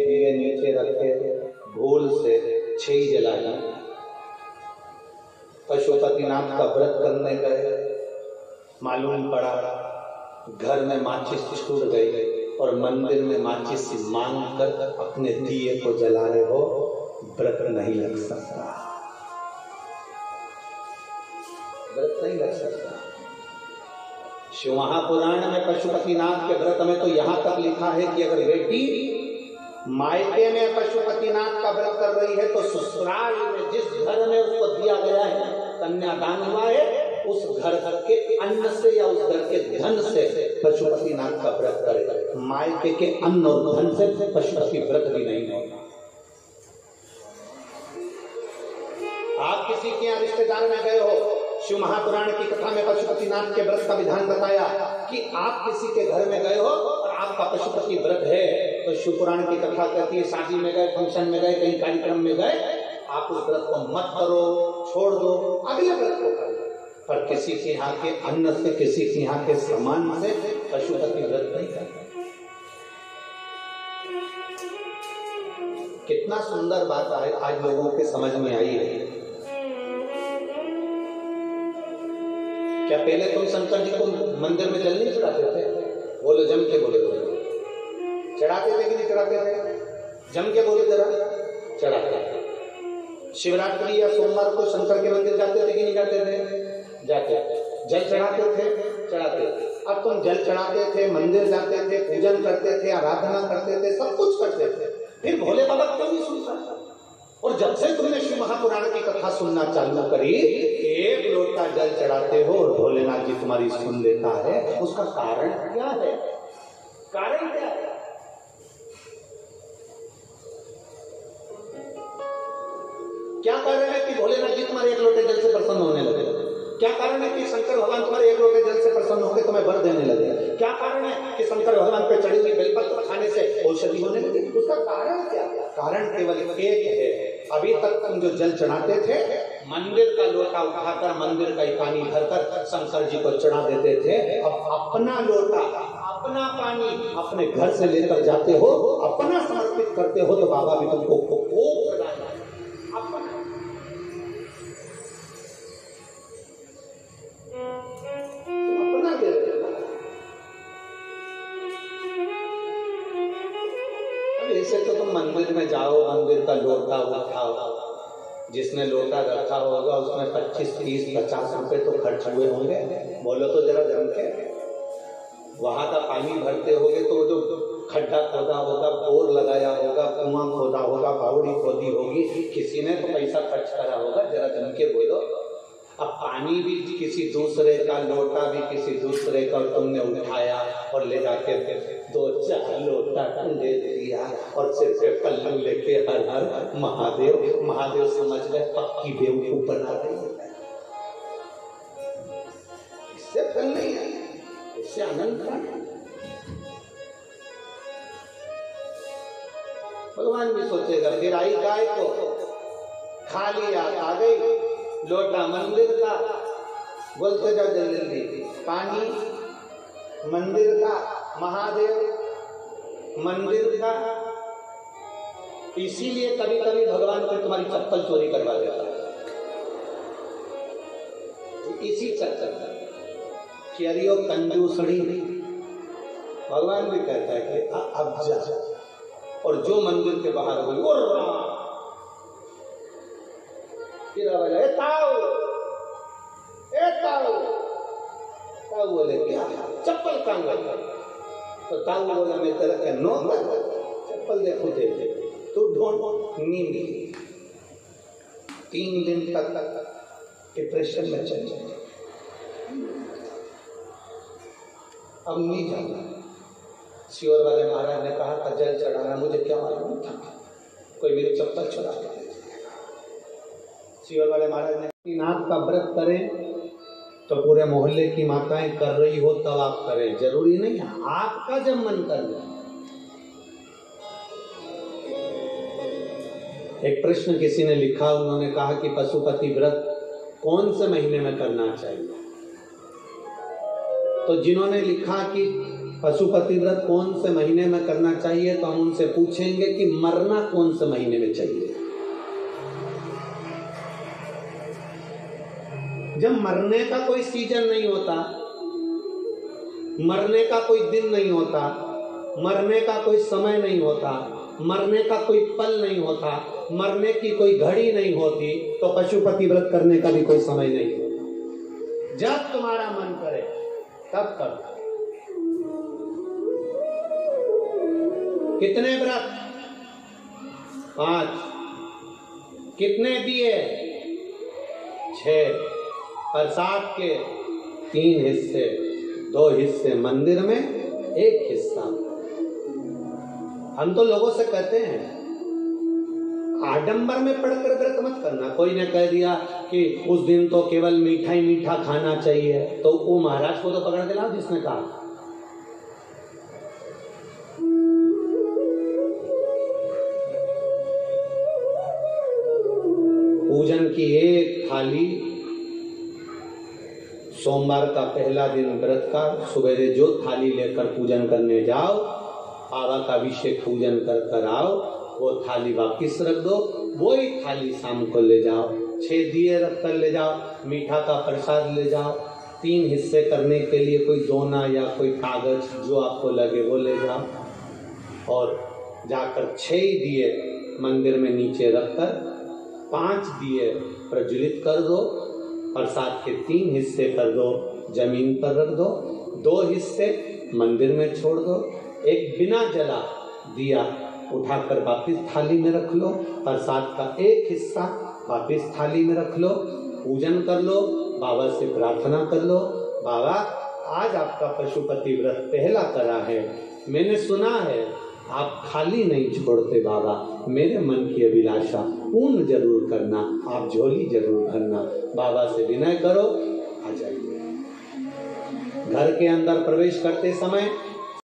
दिए नीचे रखे, भूल से 6 जलाया। पशुपतिनाथ का व्रत करने गए, मालूम पड़ा घर में माचिस छूट गई और मंदिर में माचिस मांग कर अपने दिए को जला रहे हो, व्रत नहीं लग सकता, व्रत नहीं लग सकता। शिव महापुराण में पशुपतिनाथ के व्रत में तो यहां तक लिखा है कि अगर बेटी मायके में पशुपतिनाथ का व्रत कर रही है तो ससुराल में जिस घर में उसको दिया गया है, कन्यादान हुआ है, उस घर के अन्न से या उस घर के धन से पशुपतिनाथ का व्रत करे। मायके के अन्न और धन से पशुपति व्रत भी नहीं होगा। आप किसी के यहाँ रिश्तेदार में गए हो, शिव महापुराण की कथा में पशुपतिनाथ के व्रत का विधान बताया कि आप किसी के घर में गए हो और आपका पशुपति व्रत है, तो शिव पुराण की कथा कहती है शादी में गए, फंक्शन में गए, कहीं कार्यक्रम में गए, आप उस व्रत को मत करो, छोड़ दो, अगले व्रत को करो। पर किसी के यहाँ के अन्न से, किसी के यहाँ के सामान से पशुपति व्रत नहीं करते। कितना सुंदर बात है, आज लोगों के समझ में आई है। क्या पहले तुम शंकर जी को मंदिर में जल नहीं चढ़ाते थे? बोलो जम के, बोले चढ़ाते थे कि नहीं चढ़ाते थे? जम के बोले जरा, चढ़ाते। शिवरात्रि या सोमवार को शंकर के मंदिर जाते थे कि नहीं जाते थे? जाते। जल चढ़ाते थे, चढ़ाते। अब तुम जल चढ़ाते थे, मंदिर जाते थे, पूजन करते थे, आराधना करते थे, सब कुछ करते थे, फिर भोले बाबा क्यों नहीं सुनता? और जब से तुमने शिव महापुराण की कथा सुनना चालू करी, 1 लोटा जल चढ़ाते हो और भोलेनाथ जी तुम्हारी सुन लेता है, उसका कारण क्या है? कारण क्या है? क्या कारण है कि भोलेनाथ जी तुम्हारे 1 लोटे जल से प्रसन्न होने लगे? क्या कारण है कि शंकर भगवान तुम्हारे 1 लोटे जल से प्रसन्न होकर तुम्हें वर देने लगे? क्या कारण है कि शंकर भगवान पे चढ़ी हुई बेलपत्र खाने से औषधि होने लगी? उसका कारण क्या? कारण केवल एक है, अभी तक तुम जो जल चढ़ाते थे, मंदिर का लोटा उठाकर मंदिर का पानी भरकर शंकर जी को चढ़ा देते थे, अब अपना लोटा, अपना पानी अपने घर से लेकर जाते हो, अपना समर्पित करते हो, तो बाबा भी तुमको खूब प्रदान अपना। तुम अपना दे रहे हो। अब ऐसे तो तुम मंदिर में जाओ, मंदिर का लोटा उठाओ, जिसने लोटा रखा होगा उसमें 25, 30, 50 रुपए तो खर्च हुए होंगे। बोलो तो जरा जम के। वहां का पानी भरते होगे तो जो खड्डा खोदा होगा, बोर लगाया होगा, कुआं खोदा होगा, बावड़ी खोदी होगी, किसी ने तो पैसा खर्च करा होगा, जरा जम के बोलो। अब पानी भी किसी दूसरे का, लोटा भी किसी दूसरे का, तुमने उठाया और ले जाके 2-4 लोटा दे दिया और सिर पे पल्लू लेके हर हर महादेव महादेव समझ गए, पक्की बेवकूफ बना रही है। इससे फल नहीं है, इससे आनंद नहीं। भगवान भी सोचेगा फिर आई गाय को, खाली आ गई, लोटा मंदिर का, बोलते जाओ जल्दी, पानी मंदिर का, महादेव मंदिर का। इसीलिए कभी कभी भगवान को तुम्हारी चप्पल चोरी करवा देता है, इसी चक्कर कि अरियो कंजूसड़ी। भगवान भी कहता है कि अब जा, और जो मंदिर के बाहर हुई और ताऊ बोले क्या चप्पल कांग, तो ताऊ बोला मैं तेरा क्या नो चप्पल देखो दे तू ढूंढ। नींद 3 दिन तक डिप्रेशन में चल जाए, अब नहीं जाना। सियोर वाले महाराज ने कहा था जल चढ़ाना, मुझे क्या मालूम था कोई मेरी चप्पल चुरा ले। सियोर वाले महाराज ने नाथ का व्रत करें तो पूरे मोहल्ले की माताएं कर रही हो तब आप करें, जरूरी नहीं आपका जब मन कर ले। एक प्रश्न किसी ने लिखा, उन्होंने कहा कि पशुपति व्रत कौन से महीने में करना चाहिए? तो जिन्होंने लिखा कि पशुपति व्रत कौन से महीने में करना चाहिए, तो हम उनसे पूछेंगे कि मरना कौन से महीने में चाहिए। जब मरने का कोई सीजन नहीं होता, मरने का कोई दिन नहीं होता, मरने का कोई समय नहीं होता, मरने का कोई पल नहीं होता, मरने की कोई घड़ी नहीं होती, तो पशुपति व्रत करने का भी कोई समय नहीं होता। जब तुम्हारा मन करे तब करो। कितने व्रत? 5। कितने दिए? 6। प्रसाद के 3 हिस्से, 2 हिस्से मंदिर में, 1 हिस्सा। हम तो लोगों से कहते हैं आडंबर में पढ़कर व्रत मत करना। कोई ने कह दिया कि उस दिन तो केवल मीठा ही मीठा खाना चाहिए, तो वो महाराज को तो पकड़ के लाओ जिसने कहा। पूजन की एक थाली, सोमवार का पहला दिन व्रत का, सुबह जो थाली लेकर पूजन करने जाओ, बाबा का अभिषेक पूजन कर आओ, वो थाली वापिस रख दो। वही थाली शाम को ले जाओ, 6 दिए रख कर ले जाओ, मीठा का प्रसाद ले जाओ। 3 हिस्से करने के लिए कोई दोना या कोई कागज जो आपको लगे वो ले जाओ, और जाकर 6 दिए मंदिर में नीचे रखकर 5 दिए प्रज्वलित कर दो। प्रसाद के 3 हिस्से कर दो, जमीन पर रख दो, 2 हिस्से मंदिर में छोड़ दो। एक बिना जला दिया उठाकर वापिस थाली में रख लो। प्रसाद का 1 हिस्सा वापिस थाली में रख लो। पूजन कर लो, बाबा से प्रार्थना कर लो, बाबा आज आपका पशुपति व्रत पहला करा है, मैंने सुना है आप खाली नहीं छोड़ते बाबा, मेरे मन की अभिलाषा पूर्ण जरूर करना, आप झोली जरूर भरना। बाबा से विनय करो, आ जाइए। घर के अंदर प्रवेश करते समय